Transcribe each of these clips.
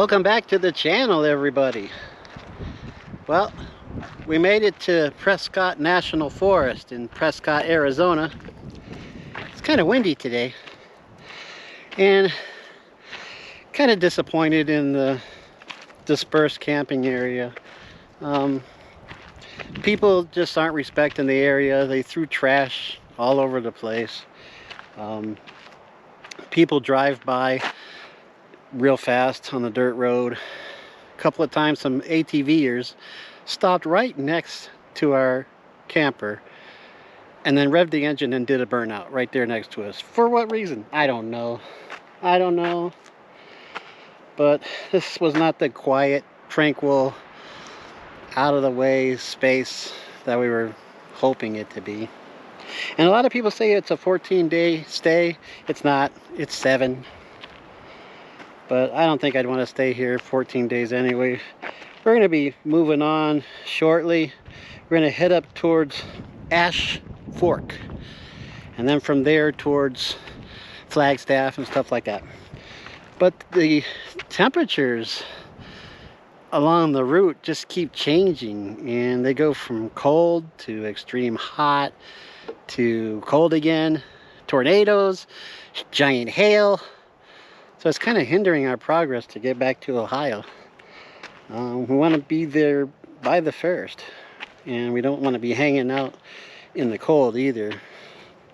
Welcome back to the channel, everybody. Well, we made it to Prescott National Forest in Prescott, Arizona. It's kind of windy today and kind of disappointed in the dispersed camping area. People just aren't respecting the area. They threw trash all over the place. People drive by real fast on the dirt road. A couple of times some ATVers stopped right next to our camper and then revved the engine and did a burnout right there next to us. For what reason? I don't know. But this was not the quiet, tranquil, out of the way space that we were hoping it to be. And a lot of people say it's a 14-day stay. It's not. It's 7. But I don't think I'd want to stay here 14 days anyway. We're going to be moving on shortly. We're going to head up towards Ash Fork, and then from there towards Flagstaff and stuff like that. But the temperatures along the route just keep changing, and they go from cold to extreme hot to cold again, tornadoes, giant hail. So it's kind of hindering our progress to get back to Ohio. We want to be there by the 1st, and we don't want to be hanging out in the cold either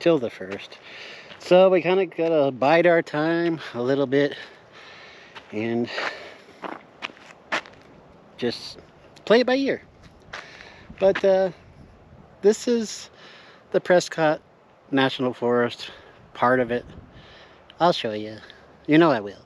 till the 1st. So we kind of gotta bide our time a little bit and just play it by ear. But this is the Prescott National Forest, part of it. I'll show you. You know I will.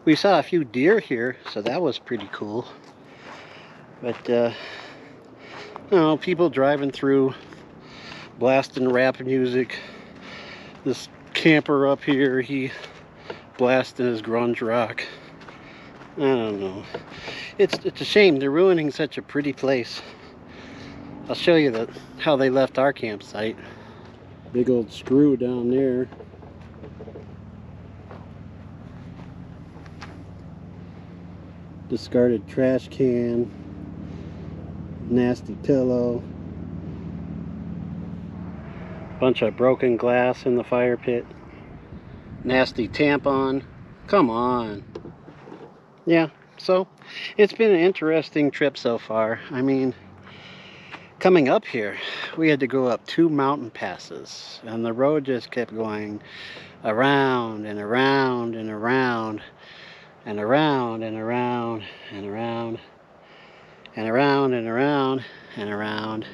We saw a few deer here, so that was pretty cool. But you know, people driving through, blasting rap music. This camper up here, he blasting his grunge rock. I don't know. It's a shame. They're ruining such a pretty place. I'll show you how they left our campsite. Big old screw down there. Discarded trash can. Nasty pillow. Bunch of broken glass in the fire pit. Nasty tampon. Come on. Yeah, so it's been an interesting trip so far. I mean, coming up here, we had to go up 2 mountain passes, and the road just kept going around and around and around and around and around and around and around and around and around.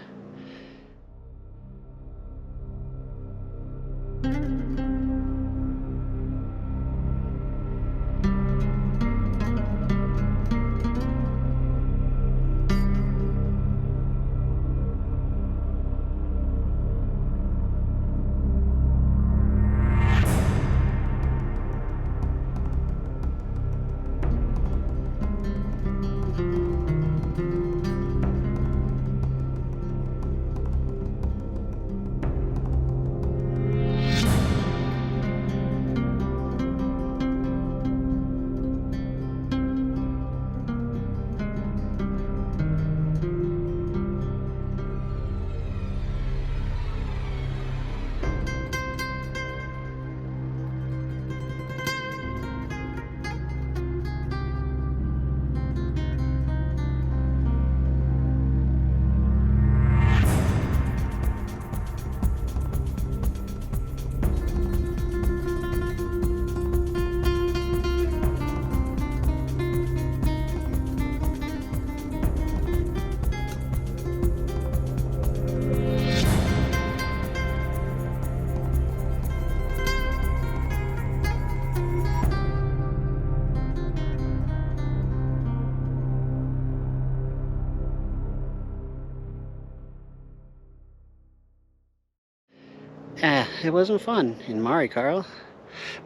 It wasn't fun in Mari, Carl.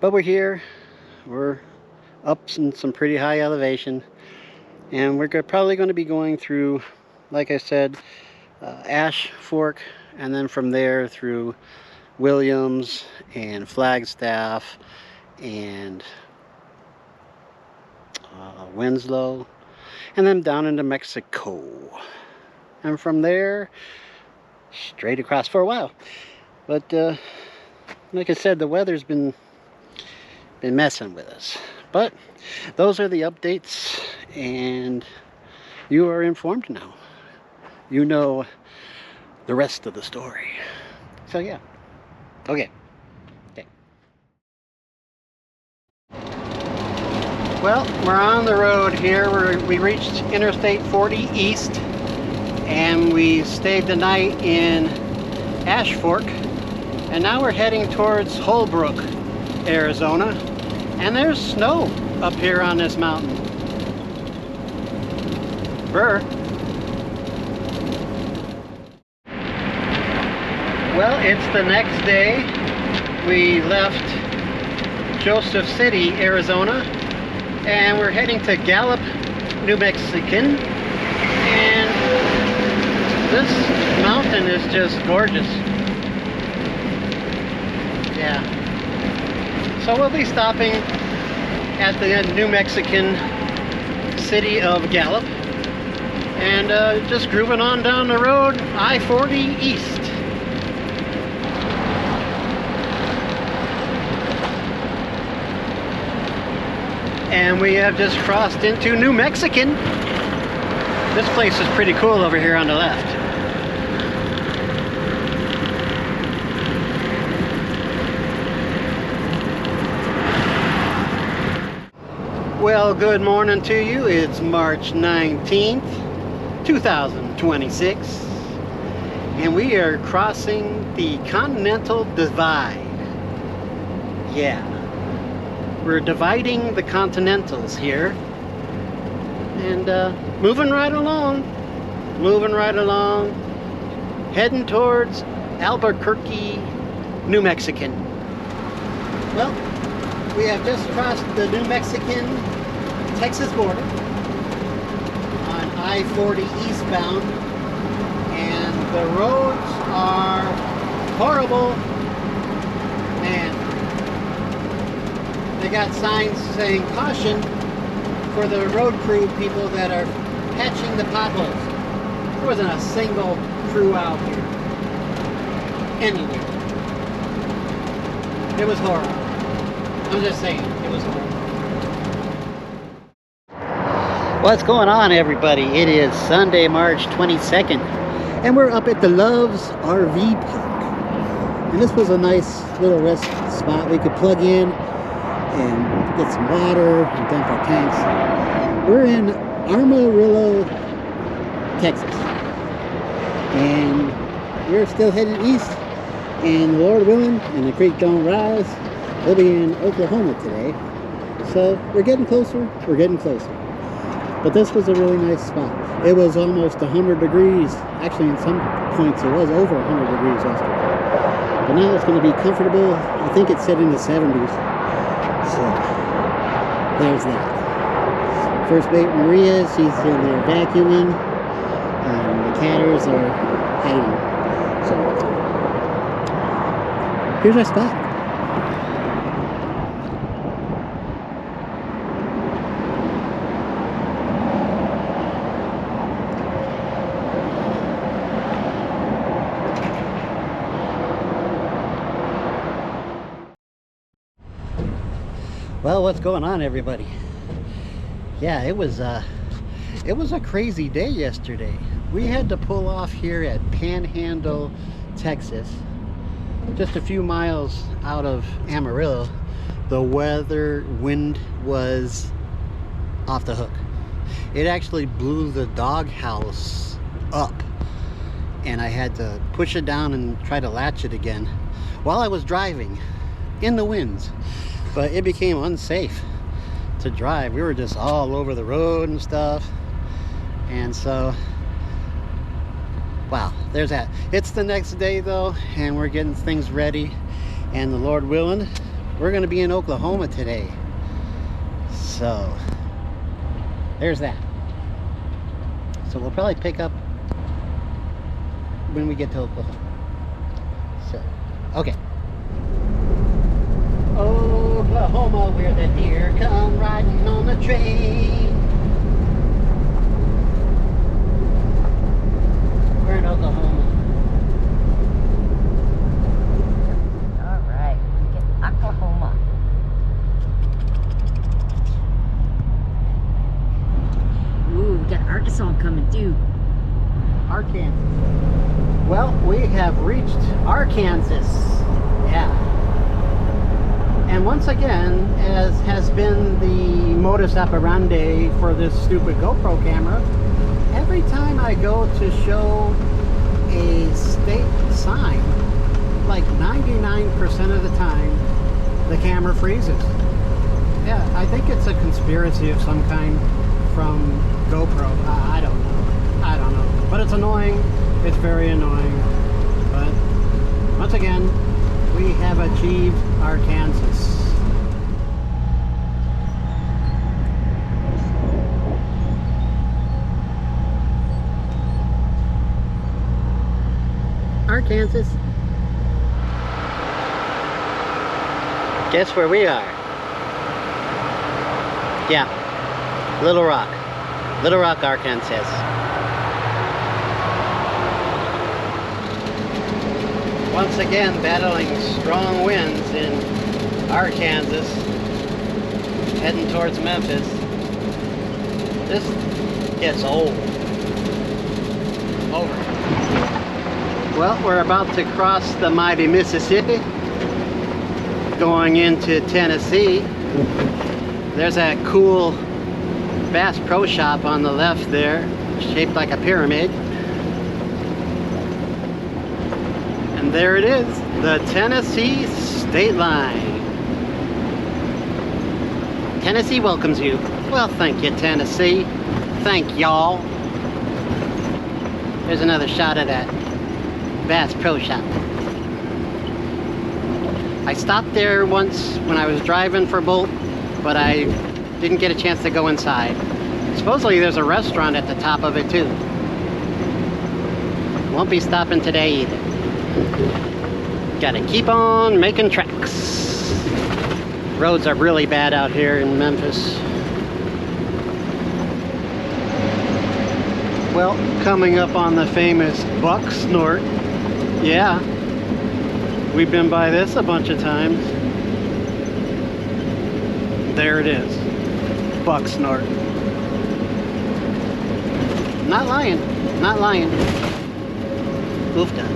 But we're here. We're up in some pretty high elevation. And we're probably going to be going through, like I said, Ash Fork. And then from there through Williams and Flagstaff and Winslow. And then down into Mexico. And from there, straight across for a while. But like I said, the weather's been messing with us. But those are the updates, and you are informed now. You know the rest of the story. So yeah. Okay. Well, we're on the road here. We reached Interstate 40 East, and we stayed the night in Ash Fork. And now we're heading towards Holbrook, Arizona. And there's snow up here on this mountain. Brr. Well, it's the next day. We left Joseph City, Arizona, and we're heading to Gallup, New Mexican. And this mountain is just gorgeous. Yeah. So we'll be stopping at the New Mexican city of Gallup and just grooving on down the road, I-40 East. And we have just crossed into New Mexican. This place is pretty cool over here on the left. Well, good morning to you. It's March 19th, 2026. And we are crossing the Continental Divide. Yeah. We're dividing the Continentals here. And moving right along. Heading towards Albuquerque, New Mexican. Well, we have just crossed the New Mexican-Texas border on I-40 eastbound, and the roads are horrible. Man, they got signs saying caution for the road crew people that are patching the potholes. There wasn't a single crew out here anywhere. It was horrible. I'm just saying, it was horrible. What's going on, everybody? It is Sunday, March 22nd, and we're up at the Love's RV Park. And this was a nice little rest spot. We could plug in and get some water and dump our tanks. We're in Amarillo, Texas. And we're still heading east, and Lord willing, and the creek don't rise, we'll be in Oklahoma today. So we're getting closer. But this was a really nice spot. It was almost 100 degrees. Actually, in some points, it was over 100 degrees yesterday. But now it's going to be comfortable. I think it's set in the 70s. So there's that. First mate Maria, she's in there vacuuming. And the catters are hiding. So here's our spot. Well, what's going on, everybody? Yeah, it was a crazy day yesterday. We had to pull off here at Panhandle, Texas, just a few miles out of Amarillo. The wind was off the hook. It actually blew the doghouse up, and I had to push it down and try to latch it again while I was driving in the winds. But it became unsafe to drive. We were just all over the road and stuff. And so Wow, there's that. It's the next day though, and we're getting things ready, and the Lord willing, we're going to be in Oklahoma today. So there's that. So we'll probably pick up when we get to Oklahoma. So, okay. Oklahoma, where the deer come riding on the train. We're in Oklahoma. All right, we get Oklahoma. Ooh, we got Arkansas coming too. Arkansas. Well, we have reached Arkansas. Yeah. And once again, as has been the modus operandi for this stupid GoPro camera, every time I go to show a state sign, like 99% of the time, the camera freezes. Yeah, I think it's a conspiracy of some kind from GoPro. I don't know. I don't know. But it's annoying. It's very annoying. But once again, we have achieved Arkansas. Arkansas. Guess where we are? Yeah, Little Rock. Little Rock, Arkansas. Once again, battling strong winds in Arkansas, heading towards Memphis. This gets old. Over. Well, we're about to cross the mighty Mississippi, going into Tennessee. There's that cool Bass Pro Shop on the left there, shaped like a pyramid. And there it is, the Tennessee state line. Tennessee welcomes you. Well, thank you, Tennessee. Thank y'all. There's another shot of that Bass Pro Shop. I stopped there once when I was driving for Bolt, but I didn't get a chance to go inside. Supposedly there's a restaurant at the top of it too. Won't be stopping today either. Gotta keep on making tracks. Roads are really bad out here in Memphis. Well, coming up on the famous Buck Snort. Yeah, we've been by this a bunch of times. There it is, Buck Snort. Not lying, not lying. Oofta.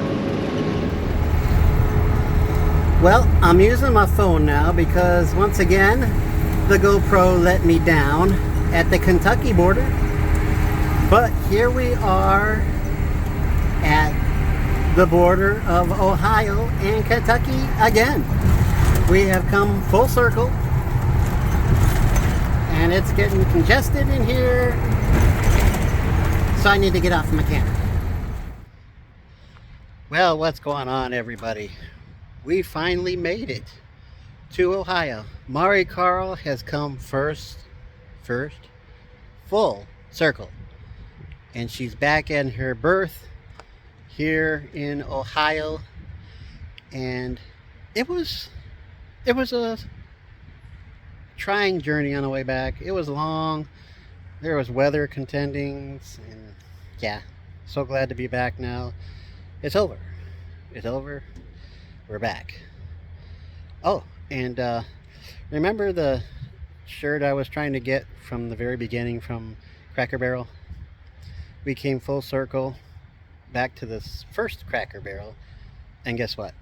Well, I'm using my phone now because once again, the GoPro let me down at the Kentucky border. But here we are at the border of Ohio and Kentucky again. We have come full circle and it's getting congested in here, so I need to get off my camera. Well, what's going on, everybody? We finally made it to Ohio. Mari Carl has come first full circle, and she's back in her berth here in Ohio. And it was a trying journey on the way back. It was long. There was weather contending, and yeah, so glad to be back now. It's over. It's over. We're back. Oh, and remember the shirt I was trying to get from the very beginning from Cracker Barrel? We came full circle back to this first Cracker Barrel, and guess what?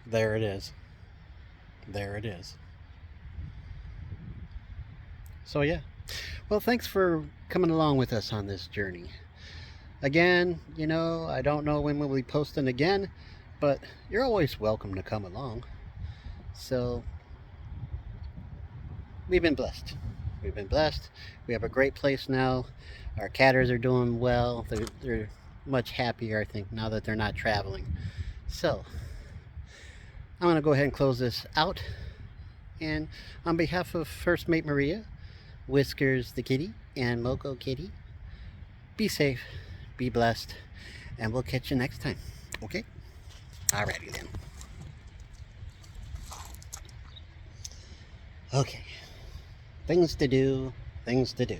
There it is. There it is. So yeah. Well, thanks for coming along with us on this journey. Again, you know, I don't know when we'll be posting again, but you're always welcome to come along. So we've been blessed. We've been blessed. We have a great place now. Our catters are doing well. They're much happier, I think, now that they're not traveling. So, I'm going to go ahead and close this out. And on behalf of First Mate Maria, Whiskers the kitty, and Moco Kitty, be safe, be blessed, and we'll catch you next time. Okay? Alrighty then. Okay. Things to do, things to do.